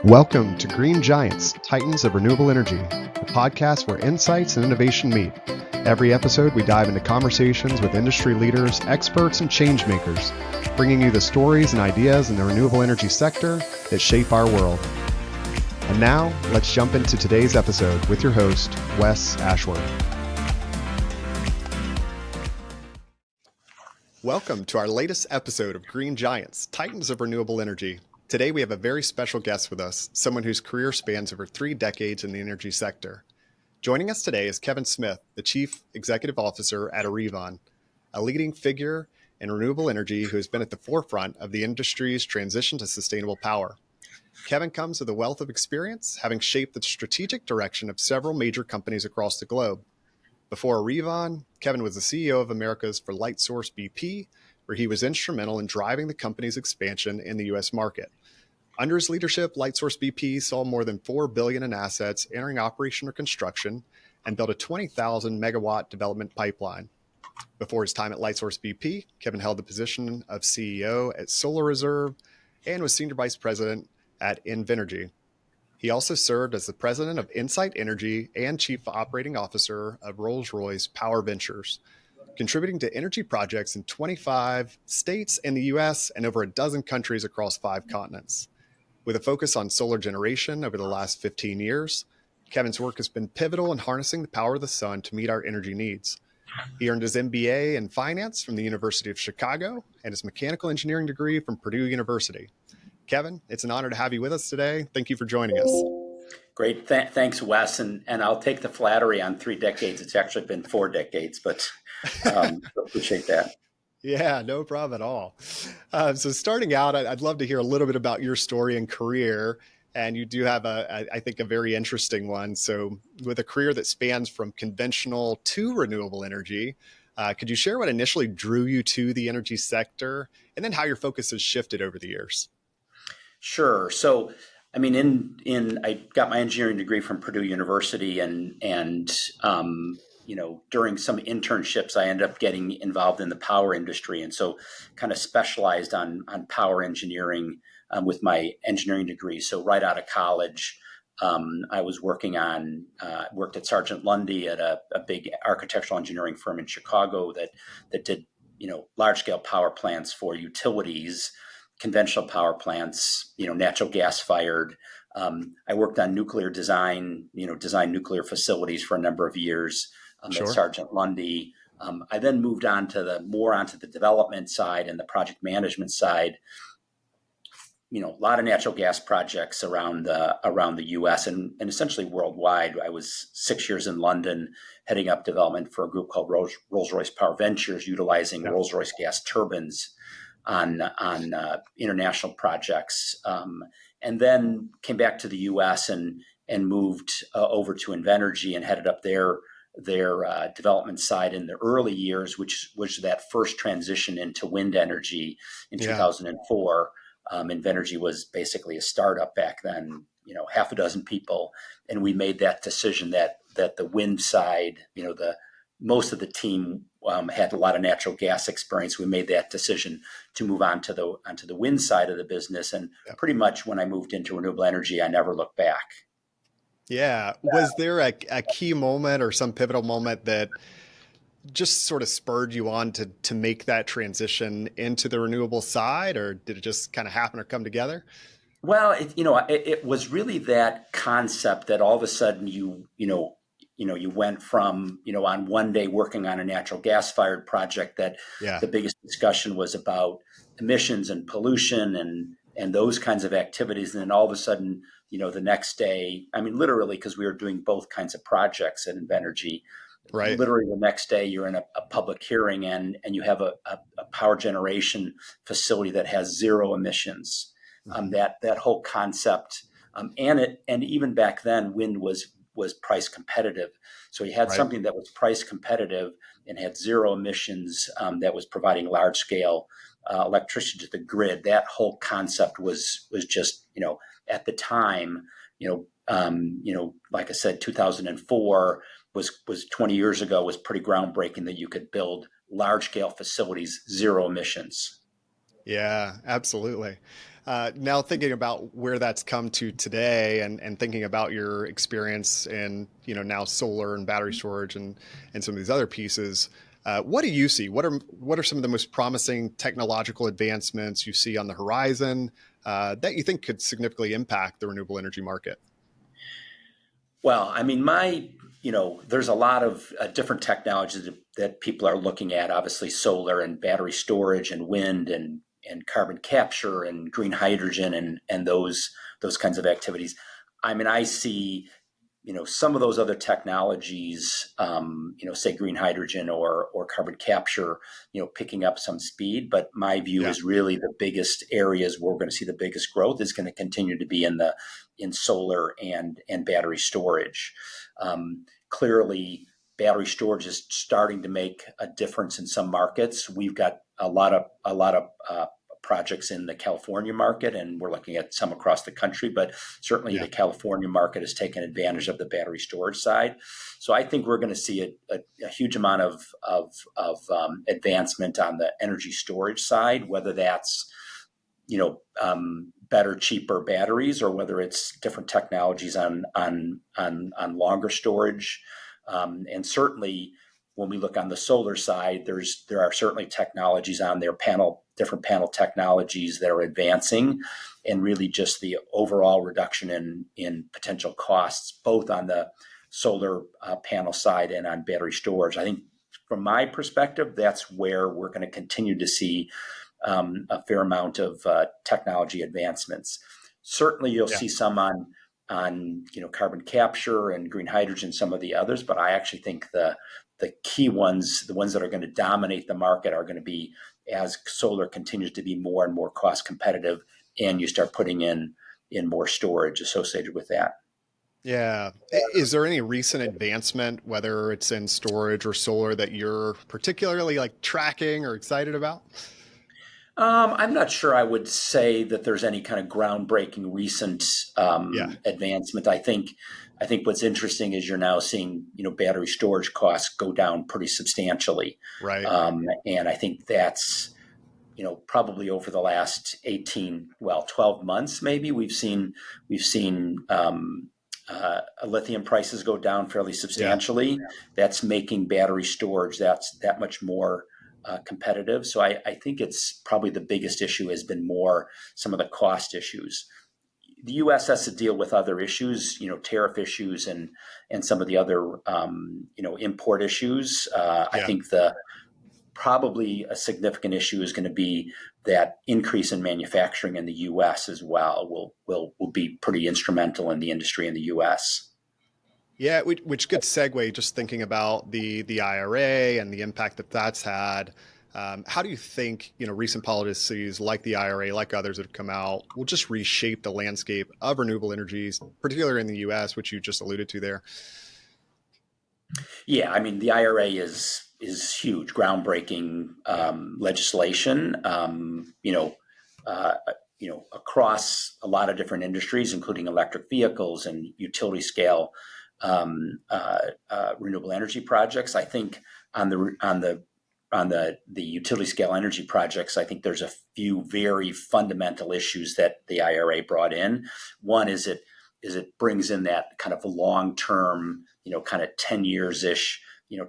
Welcome to Green Giants, Titans of Renewable Energy, the podcast where insights and innovation meet. Every episode, we dive into conversations with industry leaders, experts, and change makers, bringing you the stories and ideas in the renewable energy sector that shape our world. And now, let's jump into today's episode with your host, Wes Ashworth. Welcome to our latest episode of Green Giants, Titans of Renewable Energy. Today, we have a very special guest with us, someone whose career spans over 3 decades in the energy sector. Joining us today is Kevin Smith, the Chief Executive Officer at Arevon, a leading figure in renewable energy who has been at the forefront of the industry's transition to sustainable power. Kevin comes with a wealth of experience, having shaped the strategic direction of several major companies across the globe. Before Arevon, Kevin was the CEO of Americas for Lightsource BP, where he was instrumental in driving the company's expansion in the U.S. market. Under his leadership, Lightsource BP saw more than $4 billion in assets entering operation or construction and built a 20,000 megawatt development pipeline. Before his time at Lightsource BP, Kevin held the position of CEO at Solar Reserve and was Senior Vice President at Invenergy. He also served as the President of Insight Energy and Chief Operating Officer of Rolls-Royce Power Ventures, contributing to energy projects in 25 states in the U.S. and over a dozen countries across 5 continents. With a focus on solar generation over the last 15 years, Kevin's work has been pivotal in harnessing the power of the sun to meet our energy needs. He earned his MBA in finance from the University of Chicago and his mechanical engineering degree from Purdue University. Kevin, it's an honor to have you with us today. Thank you for joining us. Great. Thanks, Wes. And I'll take the flattery on 3 decades. It's actually been 4 decades, but appreciate that. Yeah, no problem at all. So starting out, I'd love to hear a little bit about your story and career. And you do have, I think, a very interesting one. So with a career that spans from conventional to renewable energy, could you share what initially drew you to the energy sector and then how your focus has shifted over the years? Sure. So, I mean, I got my engineering degree from Purdue University, and during some internships, I ended up getting involved in the power industry, and so kind of specialized on power engineering with my engineering degree. So right out of college, I was worked at Sargent Lundy at a big architectural engineering firm in Chicago that did large scale power plants for utilities, conventional power plants, natural gas fired. I worked on nuclear design, designed nuclear facilities for a number of years Sure. at Sargent Lundy. I then moved on to onto the development side and the project management side. A lot of natural gas projects around the U.S. and essentially worldwide. I was 6 years in London, heading up development for a group called Rolls-Royce Power Ventures, utilizing Rolls-Royce gas turbines on international projects, and then came back to the U.S. and moved over to Invenergy and headed up their development side in the early years, which was that first transition into wind energy in 2004. Invenergy was basically a startup back then, half a dozen people, and we made that decision that the wind side, most of the team had a lot of natural gas experience. We made that decision to move onto the wind side of the business, and pretty much when I moved into renewable energy, I never looked back. Yeah. Was there a key moment or some pivotal moment that just sort of spurred you on to make that transition into the renewable side, or did it just kind of happen or come together? Well, it was really that concept that all of a sudden you went from, on one day working on a natural gas fired project that the biggest discussion was about emissions and pollution and those kinds of activities. And then all of a sudden, the next day, I mean, literally, because we were doing both kinds of projects at Invenergy, right? Literally the next day you're in a public hearing and you have a power generation facility that has 0 emissions. That whole concept, and even back then, wind was price competitive. So you had something that was price competitive and had 0 emissions, that was providing large scale electricity to the grid. That whole concept was just, at the time, like I said, 2004 was 20 years ago, was pretty groundbreaking that you could build large scale facilities, 0 emissions. Yeah, absolutely. Now thinking about where that's come to today, and thinking about your experience in now solar and battery storage and some of these other pieces, what do you see? What are some of the most promising technological advancements you see on the horizon that you think could significantly impact the renewable energy market? Well, I mean, there's a lot of different technologies that people are looking at. Obviously, solar and battery storage, and wind, and carbon capture, and green hydrogen, and those kinds of activities. I mean, I see some of those other technologies, say green hydrogen or carbon capture, picking up some speed. But my view Yeah, is really the biggest areas where we're going to see the biggest growth is going to continue to be in solar and battery storage. Clearly, battery storage is starting to make a difference in some markets. We've got a lot of projects in the California market, and we're looking at some across the country. But certainly, yeah, the California market has taken advantage of the battery storage side. So I think we're going to see a huge amount of advancement on the energy storage side, whether that's better, cheaper batteries, or whether it's different technologies on longer storage. And certainly, when we look on the solar side, there are certainly technologies on there, different panel technologies that are advancing, and really just the overall reduction in potential costs, both on the solar panel side and on battery storage. I think, from my perspective, that's where we're going to continue to see a fair amount of technology advancements. Certainly, you'll yeah. see some on carbon capture and green hydrogen, some of the others. But I actually think the key ones, the ones that are going to dominate the market, are going to be as solar continues to be more and more cost competitive, and you start putting in more storage associated with that. Yeah. Is there any recent advancement, whether it's in storage or solar, that you're particularly like tracking or excited about? I'm not sure I would say that there's any kind of groundbreaking recent Yeah, advancement. I think what's interesting is you're now seeing battery storage costs go down pretty substantially, right. and I think that's probably over the last 12 months maybe we've seen lithium prices go down fairly Yeah. substantially. That's making battery storage that much more competitive. So I think it's probably the biggest issue has been more some of the cost issues. The U.S. has to deal with other issues, tariff issues, and some of the other import issues. I Yeah. think the probably a significant issue is going to be that increase in manufacturing in the U.S. as well will be pretty instrumental in the industry in the U.S. Yeah, which good segue. Just thinking about the IRA and the impact that that's had. How do you think recent policies like the IRA, like others that have come out, will just reshape the landscape of renewable energies, particularly in the U.S., which you just alluded to there? Yeah, I mean the IRA is huge, groundbreaking legislation. Across a lot of different industries, including electric vehicles and utility scale renewable energy projects. I think on the utility scale energy projects, I think there's a few very fundamental issues that the IRA brought in. One is it brings in that kind of long term, kind of 10 years ish,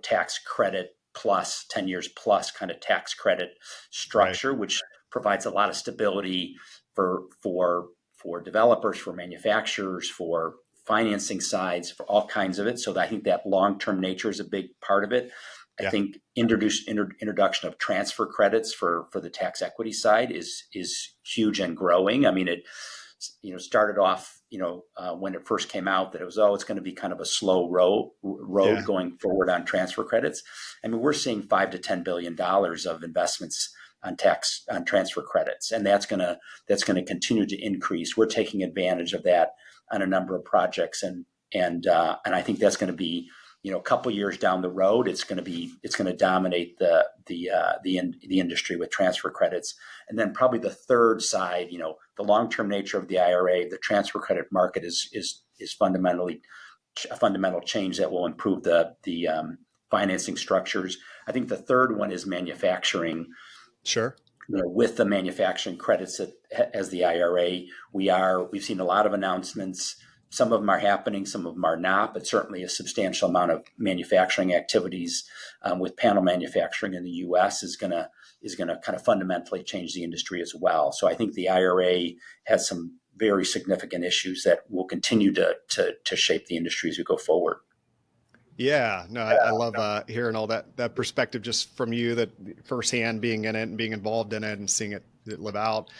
tax credit plus 10 years plus kind of tax credit Right. structure, which provides a lot of stability for developers, for manufacturers, for financing sides, for all kinds of it. So I think that long term nature is a big part of it. I Yeah. think introduction of transfer credits for the tax equity side is huge and growing. I mean, it started off when it first came out that it's going to be kind of a slow road Yeah. going forward on transfer credits. I mean, we're seeing $5 to $10 billion of investments on transfer credits, and that's going to continue to increase. We're taking advantage of that on a number of projects, and I think that's going to be a couple years down the road. It's going to dominate the industry with transfer credits, and then probably the third side, the long term nature of the IRA, the transfer credit market is fundamentally a fundamental change that will improve the financing structures. I think the third one is manufacturing. Sure. with the manufacturing credits as the IRA, we've seen a lot of announcements. Some of them are happening, some of them are not, but certainly a substantial amount of manufacturing activities with panel manufacturing in the U.S. is going to kind of fundamentally change the industry as well. So I think the IRA has some very significant issues that will continue to shape the industry as we go forward. Yeah, no, I love hearing all that perspective just from you, that firsthand being in it and being involved in it and seeing it live out.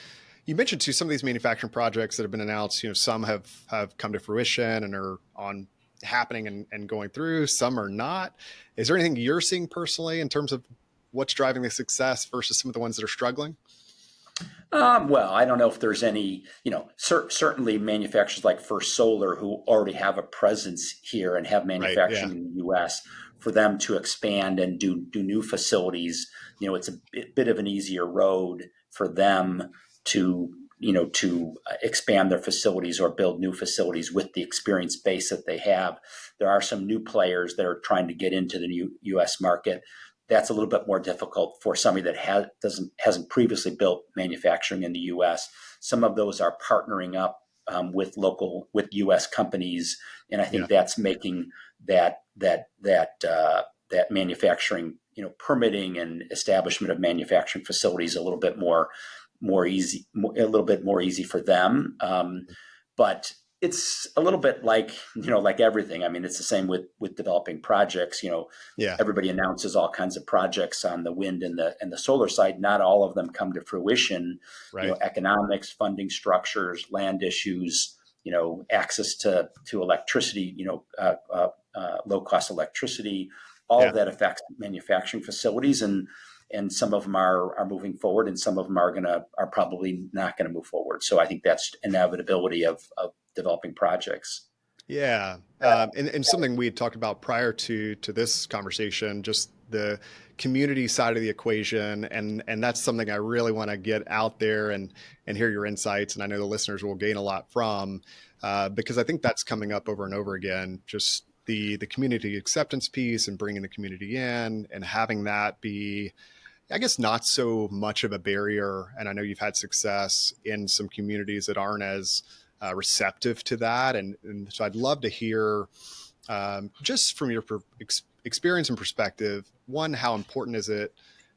You mentioned too some of these manufacturing projects that have been announced. Some have come to fruition and are on happening and going through. Some are not. Is there anything you're seeing personally in terms of what's driving the success versus some of the ones that are struggling? Well, I don't know if there's any, certainly manufacturers like First Solar who already have a presence here and have Right. manufacturing Yeah. in the U.S. for them to expand and do new facilities. It's a bit of an easier road for them to, to expand their facilities or build new facilities with the experience base that they have. There are some new players that are trying to get into the new U.S. market. That's a little bit more difficult for somebody that hasn't previously built manufacturing in the U.S. Some of those are partnering up with U.S. companies, and I think Yeah. that's making that manufacturing, permitting and establishment of manufacturing facilities a little bit more easy, a little bit more easy for them. But it's a little bit like everything. I mean, it's the same with developing projects. Yeah. Everybody announces all kinds of projects on the wind and the solar side. Not all of them come to fruition. Right. Economics, funding structures, land issues, access to electricity, low cost electricity. All Yeah. of that affects manufacturing facilities, and some of them are moving forward, and some of them are probably not going to move forward. So I think that's inevitability of developing projects. Yeah. And something we had talked about prior to this conversation, just the community side of the equation. And that's something I really want to get out there and hear your insights. And I know the listeners will gain a lot from, because I think that's coming up over and over again, just the community acceptance piece and bringing the community in and having that be, I guess, not so much of a barrier. And I know you've had success in some communities that aren't as receptive to that. And so I'd love to hear, just from your experience and perspective, one, how important is it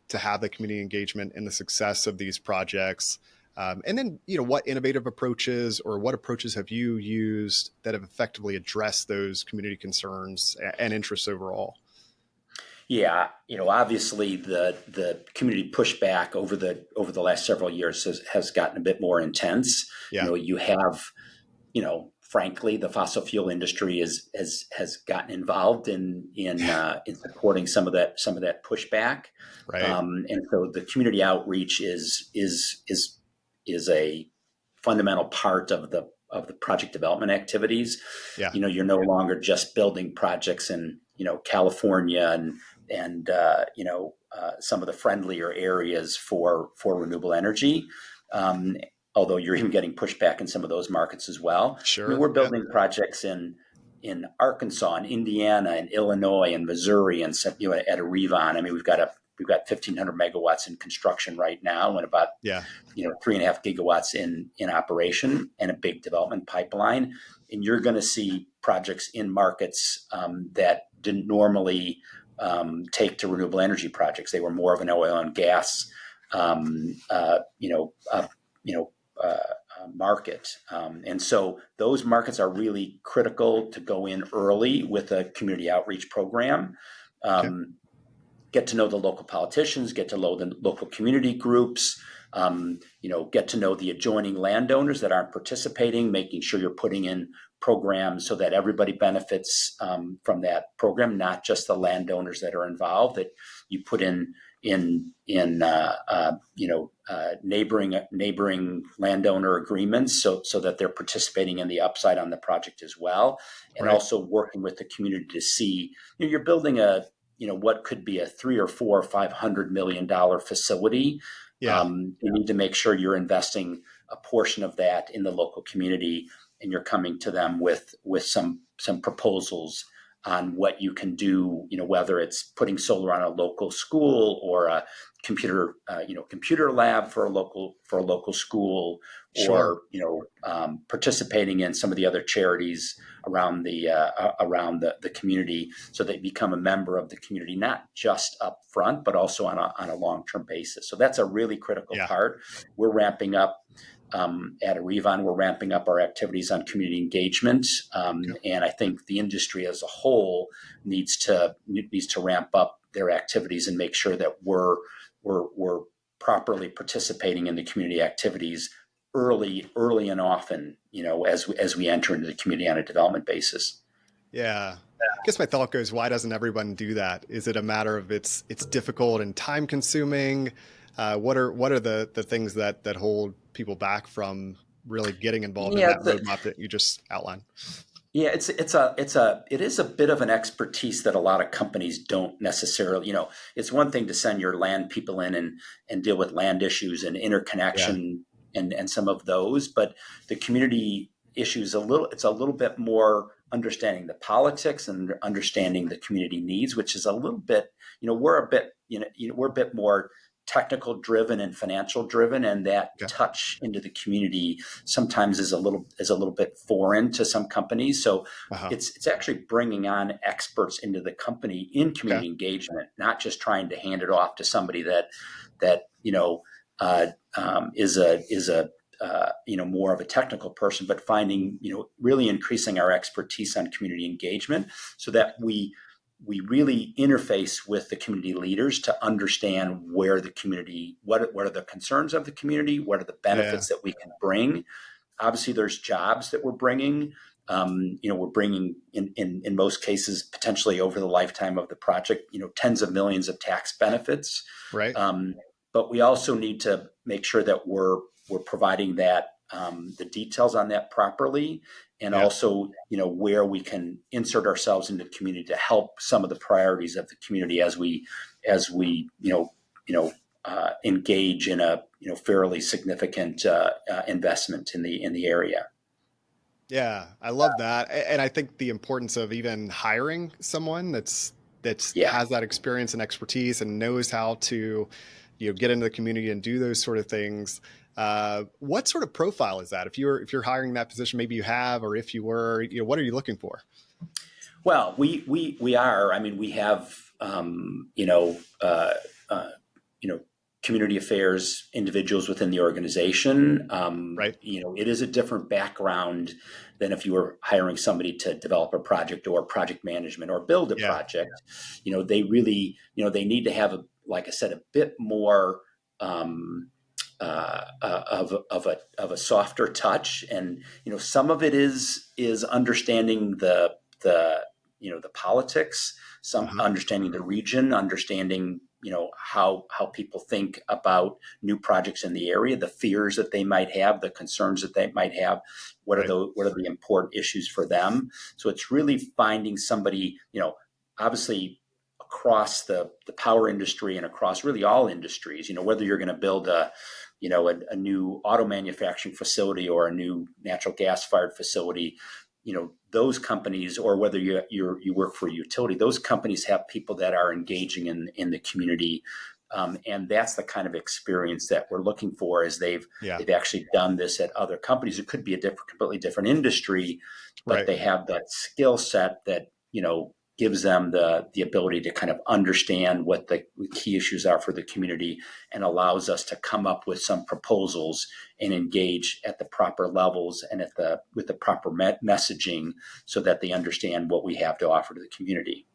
to have the community engagement in the success of these projects? And then, what innovative approaches or what approaches have you used that have effectively addressed those community concerns and interests overall? Yeah, obviously the community pushback over the last several years has gotten a bit more intense. Yeah. You have, frankly, the fossil fuel industry has gotten involved in supporting some of that pushback, Right. and so the community outreach is a fundamental part of the project development activities. Yeah. You're no longer just building projects in California and some of the friendlier areas for renewable energy. Although you're even getting pushback in some of those markets as well. I mean, Sure. we're Yeah. building projects in Arkansas and Indiana and Illinois and Missouri and at Arevon. I mean, we've got 1,500 megawatts in construction right now and about Yeah. 3.5 gigawatts in operation and a big development pipeline. And you're going to see projects in markets that didn't normally take to renewable energy projects. They were more of an oil and gas, market. And so those markets are really critical to go in early with a community outreach program. Okay. Get to know the local politicians, get to know the local community groups, get to know the adjoining landowners that aren't participating, making sure you're putting in programs so that everybody benefits from that program, not just the landowners that are involved. That you put in neighboring landowner agreements so that they're participating in the upside on the project as well, and Right. also working with the community to see you're building what could be a $300 or $400 or $500 million facility. Yeah. You need to make sure you're investing a portion of that in the local community, and you're coming to them with some proposals what you can do, whether it's putting solar on a local school or a computer lab for a local school, Sure. or participating in some of the other charities around the community, so they become a member of the community, not just up front, but also on a long-term basis. So that's a really critical Yeah. part. We're ramping up at Arevon. We're ramping up our activities on community engagement, Okay. and I think the industry as a whole needs to ramp up their activities and make sure that we're properly participating in the community activities early and often, as we enter into the community on a development basis. Yeah. I guess my thought goes, why doesn't everyone do that? Is it a matter of it's difficult and time consuming? What are the things that hold people back from really getting involved in Yeah, that roadmap that you just outlined? yeah, it is a bit of an expertise that a lot of companies don't necessarily. It's one thing to send your land people in and deal with land issues and Yeah. interconnection and some of those, but the community issues it's a little bit more understanding the politics and understanding the community needs, which is a little bit, we're a bit more technical driven and financial driven, and that Okay. touch into the community sometimes is a little bit foreign to some companies. So Uh-huh. it's actually bringing on experts into the company in Okay. community engagement, not just trying to hand it off to somebody that is a more of a technical person, but finding, really increasing our expertise on community engagement so that we really interface with the community leaders to understand where the community, what are the concerns of the community, what are the Yeah. benefits that we can bring. Obviously, there's jobs that we're bringing. We're bringing in most cases potentially over the lifetime of the project, tens of millions of tax benefits. Right. Um, but we also need to make sure that we're providing that, the details on that properly, and Yeah. also where we can insert ourselves into the community to help some of the priorities of the community as we engage in a fairly significant investment in the area. Yeah, I love that. And I think the importance of even hiring someone that's Yeah. has that experience and expertise and knows how to, get into the community and do those sort of things. What sort of profile is that? If you're hiring that position, maybe you have, or if you were, what are you looking for? Well, we are. I mean, we have uh, you know community affairs individuals within the organization. Right. It is a different background than if you were hiring somebody to develop a project or project management or build a Yeah. project. They really, they need to have, like I said, a bit more. Of a softer touch, and some of it is understanding the politics, some Uh-huh. understanding the region, understanding how people think about new projects in the area, the fears that they might have, the concerns that they might have, Right. what are the important issues for them. So it's really finding somebody, obviously across the power industry and across really all industries, whether you're going to build a new auto manufacturing facility or a new natural gas fired facility, those companies, or whether you work for a utility, those companies have people that are engaging in the community, and that's the kind of experience that we're looking for. Is Yeah. they've actually done this at other companies. It could be a completely different industry, but Right. they have that skill set that gives them the ability to kind of understand what the key issues are for the community, and allows us to come up with some proposals and engage at the proper levels and with the proper messaging, so that they understand what we have to offer to the community.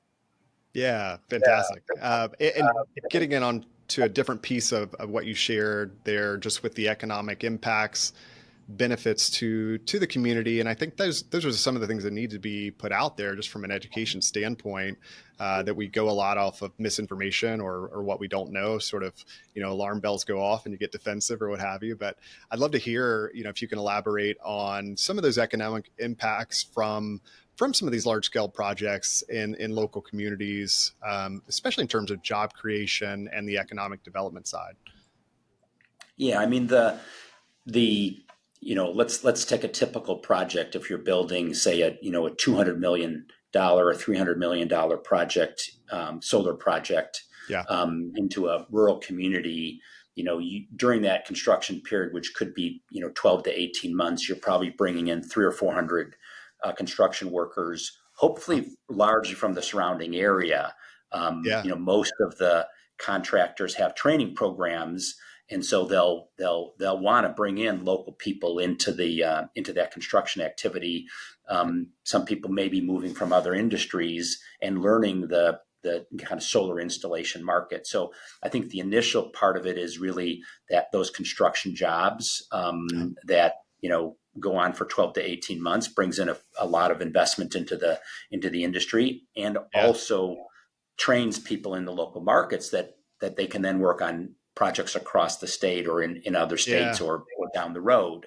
Yeah, fantastic. And getting in on to a different piece of what you shared there, just with the economic impacts, benefits to the community, and I think those are some of the things that need to be put out there, just from an education standpoint. That we go a lot off of misinformation or what we don't know. Sort of, alarm bells go off and you get defensive or what have you. But I'd love to hear, if you can elaborate on some of those economic impacts from some of these large scale projects in local communities, especially in terms of job creation and the economic development side. Yeah, I mean the let's take a typical project. If you're building, say, a 200 million or $300 million project, solar project, Yeah. into a rural community, during that construction period, which could be 12 to 18 months, you're probably bringing in 300 or 400 construction workers, hopefully largely from the surrounding area. Yeah. Most of the contractors have training programs, and so they'll want to bring in local people into that construction activity. Some people may be moving from other industries and learning the kind of solar installation market. So I think the initial part of it is really that those construction jobs that go on for 12 to 18 months brings in a lot of investment into the industry, and Yeah. also trains people in the local markets that they can then work on projects across the state or in other states Yeah. or down the road.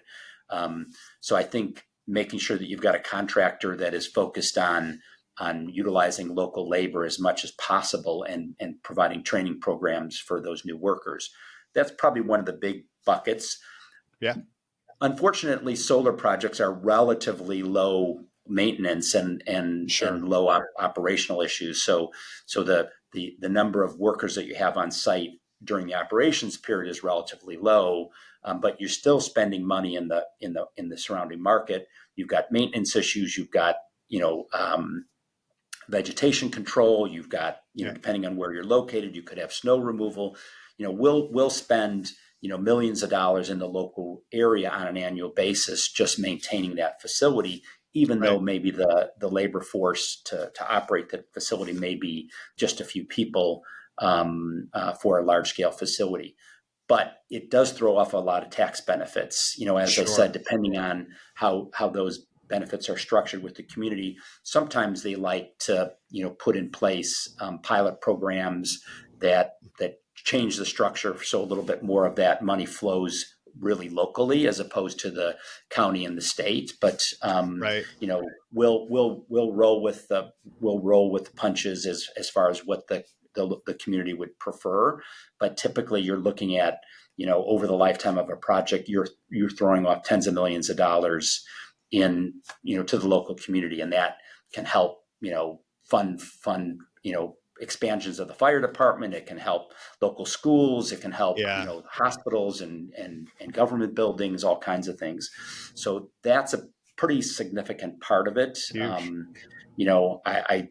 So I think making sure that you've got a contractor that is focused on utilizing local labor as much as possible and providing training programs for those new workers. That's probably one of the big buckets. Yeah. Unfortunately, solar projects are relatively low maintenance and Sure. low operational issues. So the number of workers that you have on site during the operations period is relatively low, but you're still spending money in the surrounding market. You've got maintenance issues. You've got vegetation control. You've got depending on where you're located, you could have snow removal. We'll spend millions of dollars in the local area on an annual basis just maintaining that facility, even Right. though maybe the labor force to operate the facility may be just a few people for a large scale facility. But it does throw off a lot of tax benefits. As I Sure. said, depending on how those benefits are structured with the community, sometimes they like to put in place pilot programs that change the structure so a little bit more of that money flows really locally as opposed to the county and the state. But Right. we'll roll with the punches as far as what the community would prefer. But typically, you're looking at over the lifetime of a project, you're throwing off tens of millions of dollars in to the local community, and that can help fund expansions of the fire department. It can help local schools. It can help Yeah. hospitals and government buildings, all kinds of things. So that's a pretty significant part of it. Huge. I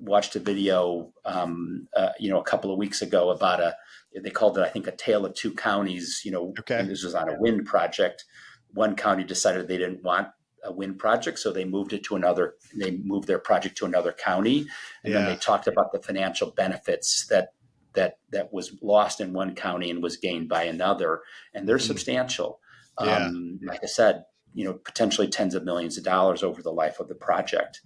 watched a video a couple of weeks ago about they called it, I think, a tale of two counties. Okay. And this was on a wind project. One county decided they didn't want a wind project, so they moved their project to another county, and then they Yeah. talked about the financial benefits that was lost in one county and was gained by another, and they're Mhm. substantial. Yeah. Like I said, potentially tens of millions of dollars over the life of the project.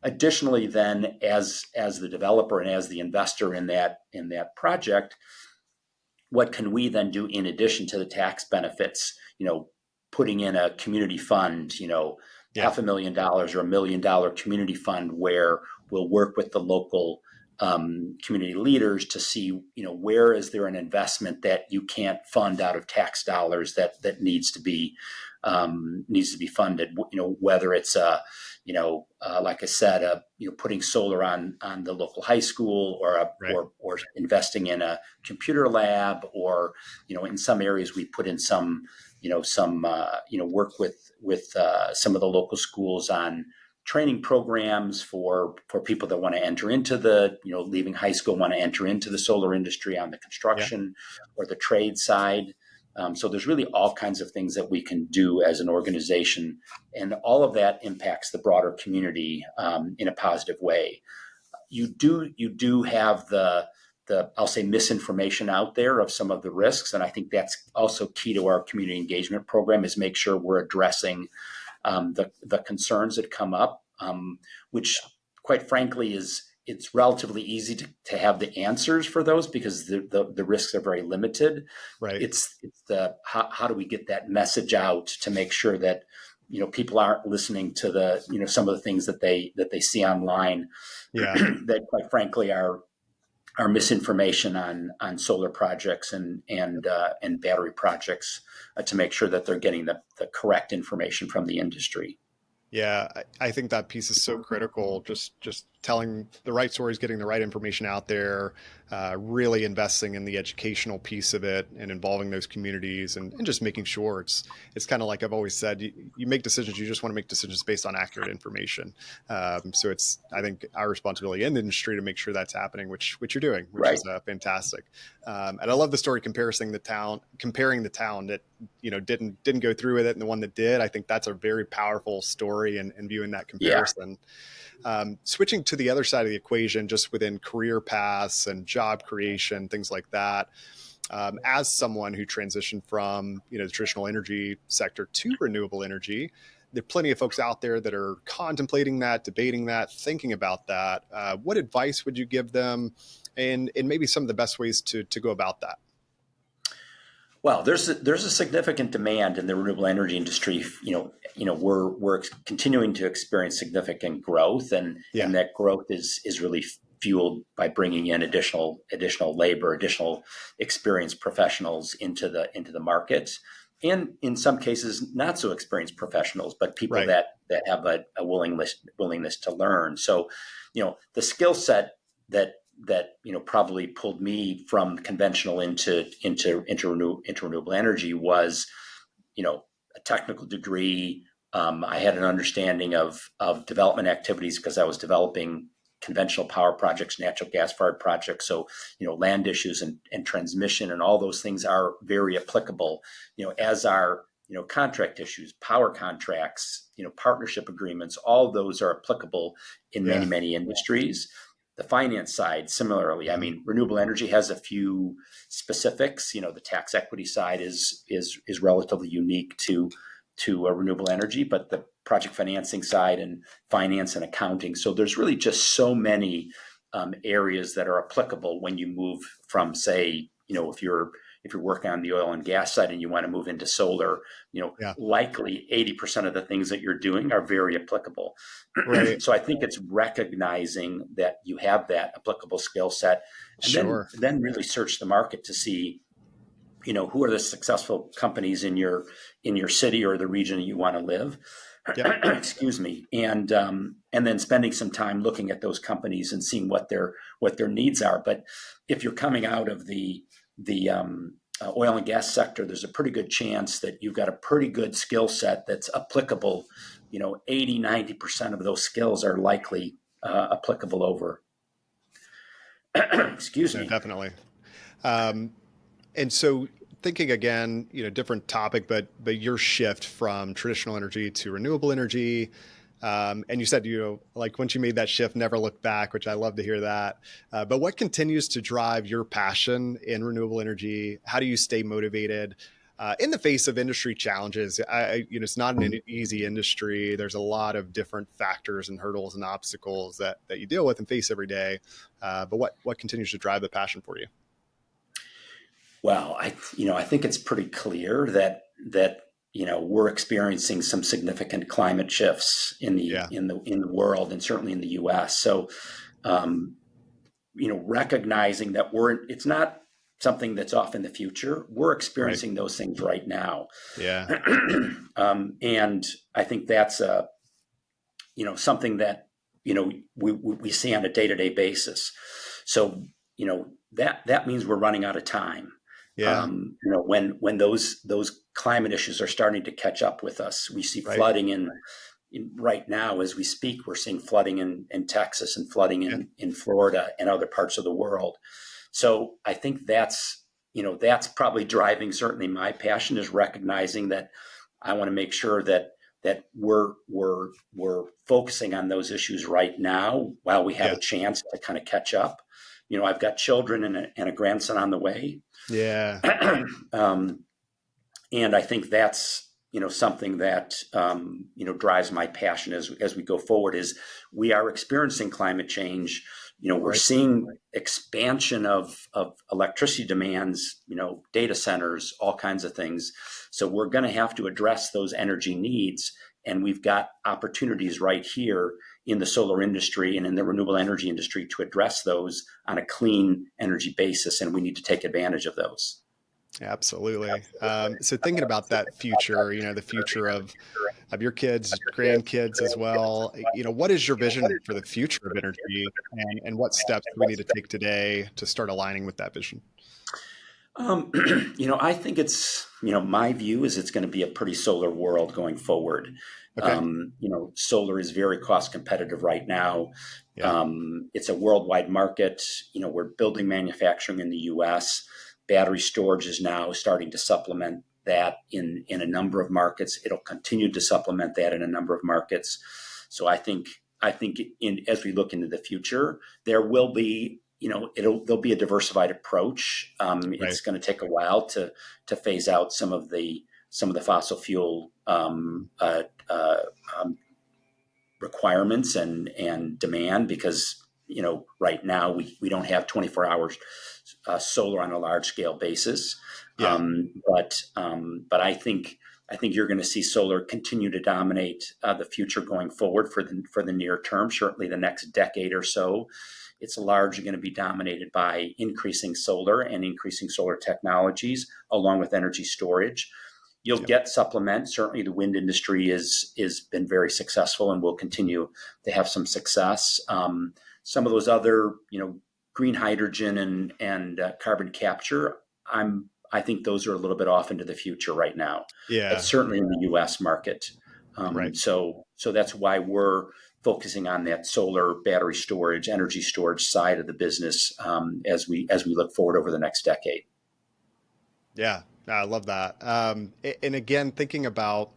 Additionally, then, as the developer and as the investor in that project, what can we then do in addition to the tax benefits? Putting in a community fund, Yeah. $500,000 or $1 million community fund where we'll work with the local community leaders to see, where is there an investment that you can't fund out of tax dollars that needs to be funded. Whether it's like I said, putting solar on the local high school, or Right. or investing in a computer lab, or in some areas we put in some work with some of the local schools on training programs for people that want to enter into leaving high school, want to enter into the solar industry on the Yeah. construction or the trade side. So there's really all kinds of things that we can do as an organization, and all of that impacts the broader community in a positive way. You do have the I'll say misinformation out there of some of the risks, and I think that's also key to our community engagement program, is make sure we're addressing the concerns that come up, which quite frankly it's relatively easy to have the answers for those, because the risks are very limited. Right. It's the how do we get that message out to make sure that people aren't listening to the some of the things that they see online Yeah. that quite frankly are misinformation on solar projects and battery projects, to make sure that they're getting the correct information from the industry. Yeah, I think that piece is so critical. Just telling the right stories, getting the right information out there, really investing in the educational piece of it, and involving those communities, and just making sure it's kind of like I've always said. You make decisions. You just want to make decisions based on accurate information. So it's I think our responsibility in the industry to make sure that's happening, which you're doing, which Right. is fantastic. And I love the story comparing the town that didn't go through with it and the one that did. I think that's a very powerful story and viewing that Yeah. comparison. Switching to the other side of the equation, just within career paths and job creation, things like that. As someone who transitioned from the traditional energy sector to renewable energy, there are plenty of folks out there that are contemplating that, debating that, thinking about that. What advice would you give them, and maybe some of the best ways to go about that? Well, there's a significant demand in the renewable energy industry. We're continuing to experience significant growth, Yeah, and that growth is really fueled by bringing in additional labor, additional experienced professionals into the market, and in some cases not so experienced professionals, but people right. that have a willingness to learn. So, the skill set that probably pulled me from conventional into renewable energy was a technical degree. I had an understanding of development activities because I was developing conventional power projects, natural gas fired projects. So land issues and transmission and all those things are very applicable. As are contract issues, power contracts, partnership agreements. All those are applicable in Yeah. many industries. The finance side, similarly, I Hmm. mean, renewable energy has a few specifics. The tax equity side is relatively unique to a renewable energy, but the project financing side and finance and accounting. So there's really just so many areas that are applicable when you move from, say, if you're working on the oil and gas side and you want to move into solar, Yeah. likely 80% of the things that you're doing are very applicable. Right. So I think it's recognizing that you have that applicable skill set, and Sure. then really search the market to see who are the successful companies in your city or the region you want to live. Yep. Excuse me. And then spending some time looking at those companies and seeing what their needs are. But if you're coming out of the oil and gas sector, there's a pretty good chance that you've got a pretty good skill set that's applicable. 80-90% of those skills are likely applicable over. Excuse No, me. definitely. Um, and so thinking again, different topic, but your shift from traditional energy to renewable energy, and you said like once you made that shift, never look back, which I love to hear that. But what continues to drive your passion in renewable energy? How do you stay motivated? In the face of industry challenges, it's not an easy industry. There's a lot of different factors and hurdles and obstacles that you deal with and face every day. But what continues to drive the passion for you? Well, I think it's pretty clear that we're experiencing some significant climate shifts Yeah. in the world and certainly in the U.S. So, um, recognizing that it's not something that's off in the future. We're Right. experiencing those things right now, Yeah. and I think that's something that we see on a day to day basis. So that means we're running out of time. Yeah. When those climate issues are starting to catch up with us, we see Right. flooding in right now as we speak. We're seeing flooding in Texas and flooding Yeah. in Florida and other parts of the world. So I think that's probably driving certainly my passion, is recognizing that I want to make sure that we're focusing on those issues right now while we have Yeah. a chance to kind of catch up. I've got children and a grandson on the way. Yeah. um, and I think that's something that drives my passion as we go forward. Is we are experiencing climate change. We're Right. seeing expansion of electricity demands. Data centers, all kinds of things. So we're going to have to address those energy needs, and we've got opportunities right here in the solar industry and in the renewable energy industry to address those on a clean energy basis, and we need to take advantage of those. Absolutely. So thinking about that future, the future of your kids, grandkids as well, what is your vision for the future of energy, and what steps do we need to take today to start aligning with that vision? Um, I think my view is it's going to be a pretty solar world going forward. Okay. Solar is very cost competitive right now. Yeah. It's a worldwide market. We're building manufacturing in the US. Battery storage is now starting to supplement that in a number of markets. It'll continue to supplement that in a number of markets. So I think as we look into the future, there will be there'll be a diversified approach. Right. It's going to take a while to phase out some of the fossil fuel um, requirements and demand, because right now we don't have 24 hours solar on a large scale basis. Yeah. But I think you're going to see solar continue to dominate the future going forward for the near term. Certainly, the next decade or so, it's largely going to be dominated by increasing solar and increasing solar technologies, along with energy storage. You'll Yep. get supplement. Certainly, the wind industry is been very successful and will continue to have some success. Some of those other, green hydrogen and carbon capture, I think those are a little bit off into the future right now, but Yeah. certainly in the U.S. market. Right. So that's why we're focusing on that solar battery storage, energy storage side of the business, as we look forward over the next decade. Yeah. I love that. And again, thinking about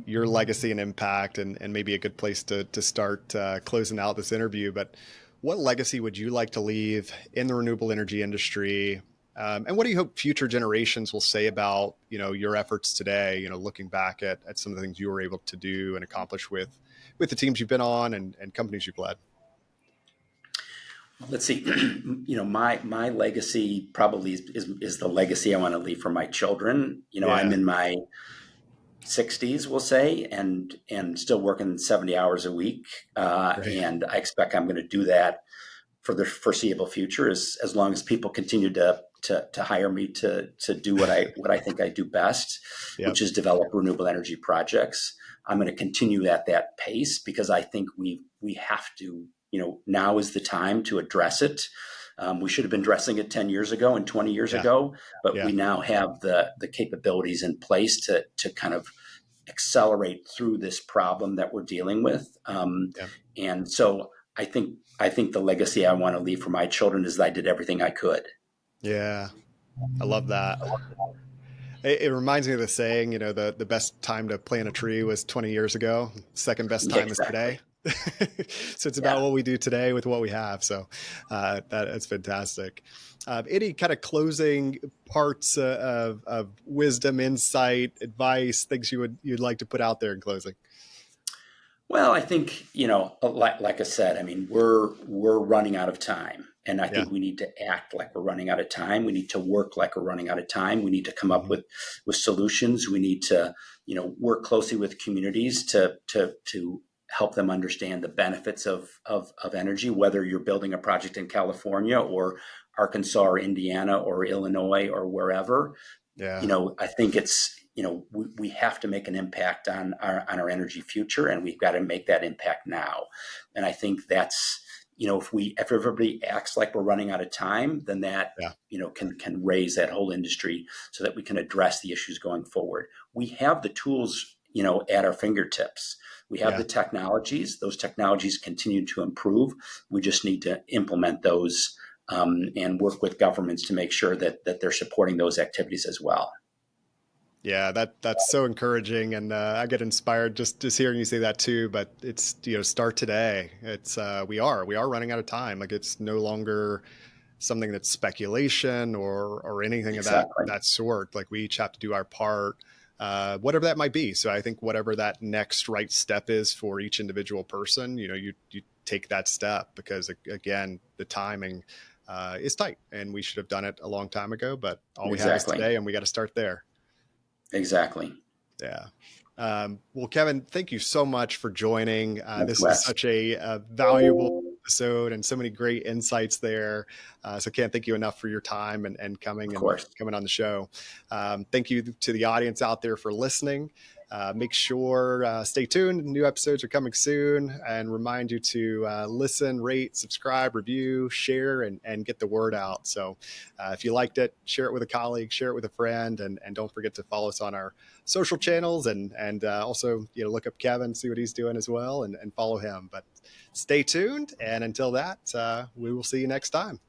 your legacy and impact, and maybe a good place to start closing out this interview. But what legacy would you like to leave in the renewable energy industry? And what do you hope future generations will say about, your efforts today, looking back at some of the things you were able to do and accomplish with the teams you've been on and companies you've led? Let's see. My legacy probably is the legacy I want to leave for my children. I'm Yeah. in my 60s, we'll say, and still working 70 hours a week. Right. And I expect I'm going to do that for the foreseeable future, as long as people continue to hire me to do what I think I do best, Yep. which is develop renewable energy projects. I'm going to continue at that pace because I think we have to. Now is the time to address it. We should have been addressing it 10 years ago and 20 years Yeah. ago, but Yeah. we now have the capabilities in place to kind of accelerate through this problem that we're dealing with. Yeah. And so I think the legacy I want to leave for my children is that I did everything I could. Yeah. I love that. It reminds me of the saying, the best time to plant a tree was 20 years ago. Second best Yeah, time is exactly. today. So it's about Yeah. what we do today with what we have. So that's fantastic. Any kind of closing parts of wisdom, insight, advice, things you'd like to put out there in closing? Well, I think like I said, I mean, we're running out of time, and I Yeah. think we need to act like we're running out of time. We need to work like we're running out of time. We need to come up Hmm. with solutions. We need to work closely with communities to help them understand the benefits of energy. Whether you're building a project in California or Arkansas or Indiana or Illinois or wherever, Yeah. I think it's we have to make an impact on our energy future, and we've got to make that impact now. And I think that's if everybody acts like we're running out of time, then that Yeah. can raise that whole industry so that we can address the issues going forward. We have the tools at our fingertips. We have the Yeah. technologies. Those technologies continue to improve. We just need to implement those, and work with governments to make sure that they're supporting those activities as well. Yeah, that's so encouraging, and I get inspired just hearing you say that too. But it's start today. It's we are running out of time. Like it's no longer something that's speculation or anything of Exactly. that sort. Like we each have to do our part, whatever that might be. So I think whatever that next right step is for each individual person, you take that step because again, the timing is tight, and we should have done it a long time ago. But all we have is Exactly. today, and we got to start there. Exactly. Yeah. Well, Kevin, thank you so much for joining. Thanks, This is Wes. such a valuable episode and so many great insights there. So can't thank you enough for your time and Of coming and course. coming on the show. Thank you to the audience out there for listening. Make sure stay tuned. New episodes are coming soon, and remind you to listen, rate, subscribe, review, share, and get the word out. So if you liked it, share it with a colleague, share it with a friend, and don't forget to follow us on our social channels, and also look up Kevin, see what he's doing as well, and follow him. But stay tuned, and until that, we will see you next time.